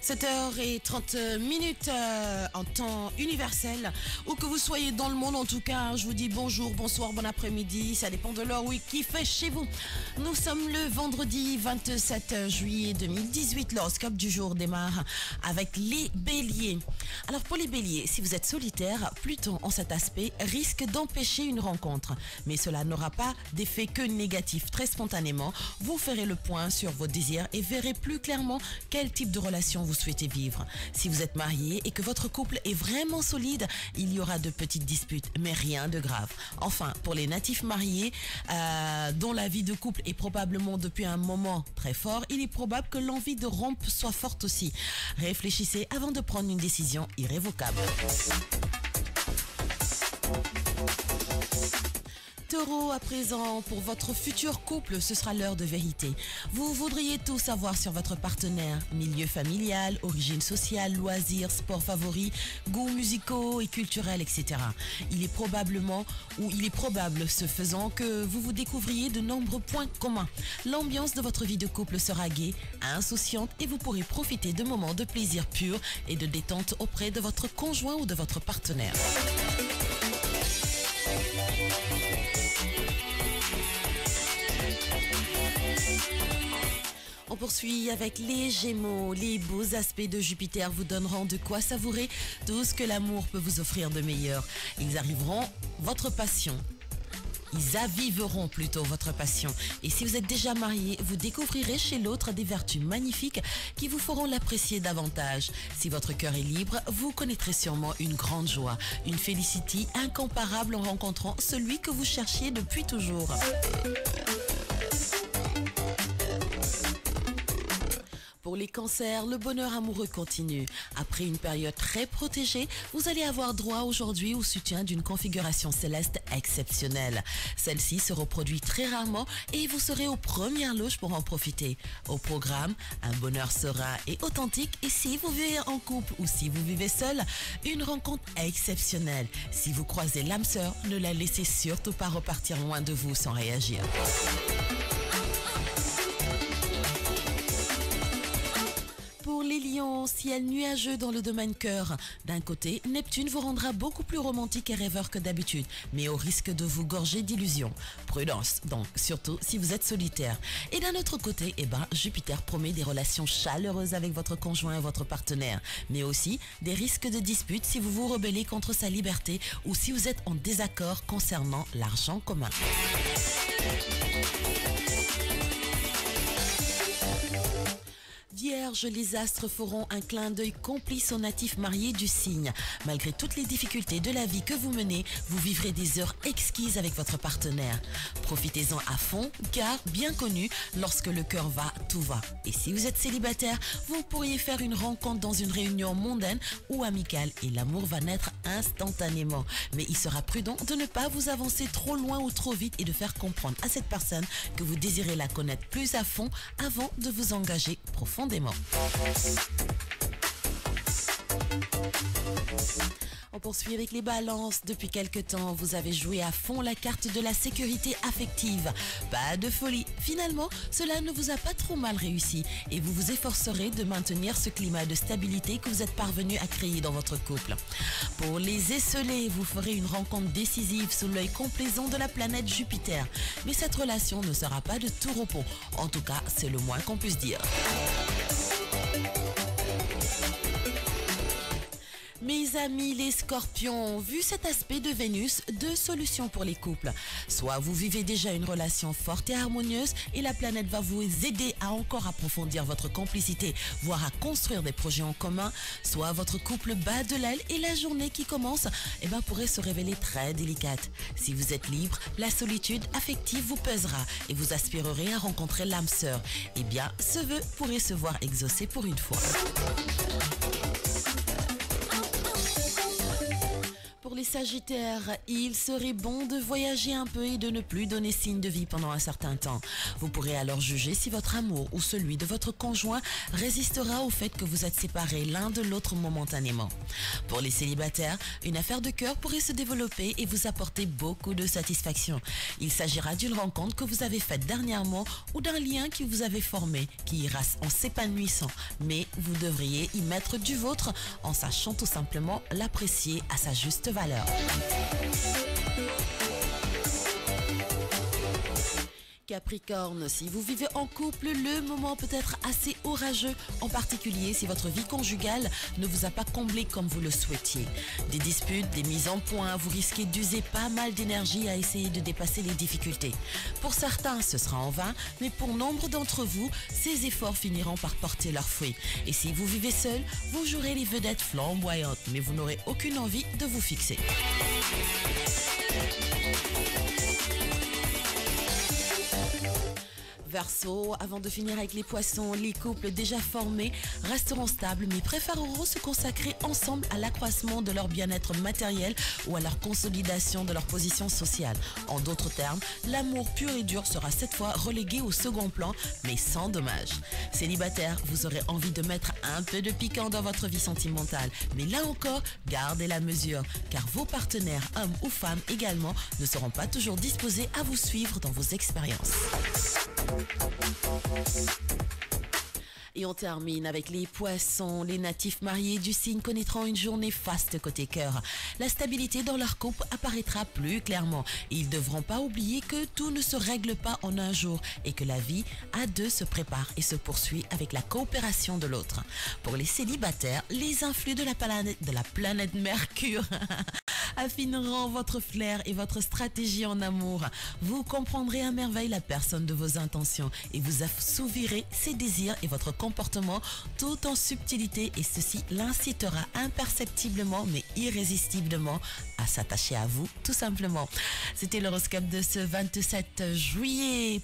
7h30 en temps universel. Où que vous soyez dans le monde, en tout cas, je vous dis bonjour, bonsoir, bon après-midi. Ça dépend de l'heure, oui, qui fait chez vous. Nous sommes le vendredi 27 juillet 2018. L'horoscope du jour démarre avec les béliers. Alors pour les béliers, si vous êtes solitaire, Pluton en cet aspect risque d'empêcher une rencontre. Mais cela n'aura pas d'effet que négatif. Très spontanément, vous ferez le point sur vos désirs et verrez plus clairement quel type de relation vous souhaitez vivre. Si vous êtes marié et que votre couple est vraiment solide, il y aura de petites disputes, mais rien de grave. Enfin, pour les natifs mariés, dont la vie de couple est probablement depuis un moment très fort, il est probable que l'envie de rompre soit forte aussi. Réfléchissez avant de prendre une décision irrévocable. Taureau, à présent, pour votre futur couple, ce sera l'heure de vérité. Vous voudriez tout savoir sur votre partenaire, milieu familial, origine sociale, loisirs, sports favoris, goûts musicaux et culturels, etc. Il est probable, ce faisant, que vous vous découvriez de nombreux points communs. L'ambiance de votre vie de couple sera gaie, insouciante et vous pourrez profiter de moments de plaisir pur et de détente auprès de votre conjoint ou de votre partenaire. On poursuit avec les Gémeaux. Les beaux aspects de Jupiter vous donneront de quoi savourer tout ce que l'amour peut vous offrir de meilleur. Ils aviveront votre passion. Et si vous êtes déjà marié, vous découvrirez chez l'autre des vertus magnifiques qui vous feront l'apprécier davantage. Si votre cœur est libre, vous connaîtrez sûrement une grande joie, une félicité incomparable en rencontrant celui que vous cherchiez depuis toujours. Pour les cancers, le bonheur amoureux continue. Après une période très protégée, vous allez avoir droit aujourd'hui au soutien d'une configuration céleste exceptionnelle. Celle-ci se reproduit très rarement et vous serez aux premières loges pour en profiter. Au programme, un bonheur serein et authentique, et si vous vivez en couple ou si vous vivez seul, une rencontre exceptionnelle. Si vous croisez l'âme sœur, ne la laissez surtout pas repartir loin de vous sans réagir. Pour les lions, ciel nuageux dans le domaine cœur. D'un côté, Neptune vous rendra beaucoup plus romantique et rêveur que d'habitude, mais au risque de vous gorger d'illusions. Prudence, donc, surtout si vous êtes solitaire. Et d'un autre côté, Jupiter promet des relations chaleureuses avec votre conjoint et votre partenaire, mais aussi des risques de disputes si vous vous rebellez contre sa liberté ou si vous êtes en désaccord concernant l'argent commun. Vierge, les astres feront un clin d'œil complice aux natifs mariés du signe. Malgré toutes les difficultés de la vie que vous menez, vous vivrez des heures exquises avec votre partenaire. Profitez-en à fond, car, bien connu, lorsque le cœur va, tout va. Et si vous êtes célibataire, vous pourriez faire une rencontre dans une réunion mondaine ou amicale et l'amour va naître instantanément. Mais il sera prudent de ne pas vous avancer trop loin ou trop vite et de faire comprendre à cette personne que vous désirez la connaître plus à fond avant de vous engager profondément. On poursuit avec les balances. Depuis quelque temps, vous avez joué à fond la carte de la sécurité affective. Pas de folie. Finalement, cela ne vous a pas trop mal réussi et vous vous efforcerez de maintenir ce climat de stabilité que vous êtes parvenu à créer dans votre couple. Pour les esselés, vous ferez une rencontre décisive sous l'œil complaisant de la planète Jupiter. Mais cette relation ne sera pas de tout repos. En tout cas, c'est le moins qu'on puisse dire. Mes amis les scorpions, vu cet aspect de Vénus, deux solutions pour les couples. Soit vous vivez déjà une relation forte et harmonieuse et la planète va vous aider à encore approfondir votre complicité, voire à construire des projets en commun. Soit votre couple bat de l'aile et la journée qui commence pourrait se révéler très délicate. Si vous êtes libre, la solitude affective vous pesera et vous aspirerez à rencontrer l'âme sœur. Ce vœu pourrait se voir exaucé pour une fois. Pour les Sagittaires, il serait bon de voyager un peu et de ne plus donner signe de vie pendant un certain temps. Vous pourrez alors juger si votre amour ou celui de votre conjoint résistera au fait que vous êtes séparés l'un de l'autre momentanément. Pour les célibataires, une affaire de cœur pourrait se développer et vous apporter beaucoup de satisfaction. Il s'agira d'une rencontre que vous avez faite dernièrement ou d'un lien qui vous avez formé, qui ira en s'épanouissant. Mais vous devriez y mettre du vôtre en sachant tout simplement l'apprécier à sa juste valeur. Capricorne, si vous vivez en couple, le moment peut être assez orageux, en particulier si votre vie conjugale ne vous a pas comblé comme vous le souhaitiez. Des disputes, des mises en point, vous risquez d'user pas mal d'énergie à essayer de dépasser les difficultés. Pour certains, ce sera en vain, mais pour nombre d'entre vous, ces efforts finiront par porter leurs fruits. Et si vous vivez seul, vous jouerez les vedettes flamboyantes, mais vous n'aurez aucune envie de vous fixer. Verseau, avant de finir avec les poissons, les couples déjà formés resteront stables mais préféreront se consacrer ensemble à l'accroissement de leur bien-être matériel ou à leur consolidation de leur position sociale. En d'autres termes, l'amour pur et dur sera cette fois relégué au second plan, mais sans dommage. Célibataire, vous aurez envie de mettre un peu de piquant dans votre vie sentimentale, mais là encore, gardez la mesure, car vos partenaires, hommes ou femmes également, ne seront pas toujours disposés à vous suivre dans vos expériences. Et on termine avec les poissons. Les natifs mariés du signe connaîtront une journée faste côté cœur. La stabilité dans leur couple apparaîtra plus clairement. Ils ne devront pas oublier que tout ne se règle pas en un jour et que la vie à deux se prépare et se poursuit avec la coopération de l'autre. Pour les célibataires, les influx de la planète Mercure affineront votre flair et votre stratégie en amour. Vous comprendrez à merveille la personne de vos intentions et vous assouvirez ses désirs et votre comportement tout en subtilité, et ceci l'incitera imperceptiblement mais irrésistiblement à s'attacher à vous tout simplement. C'était l'horoscope de ce 27 juillet.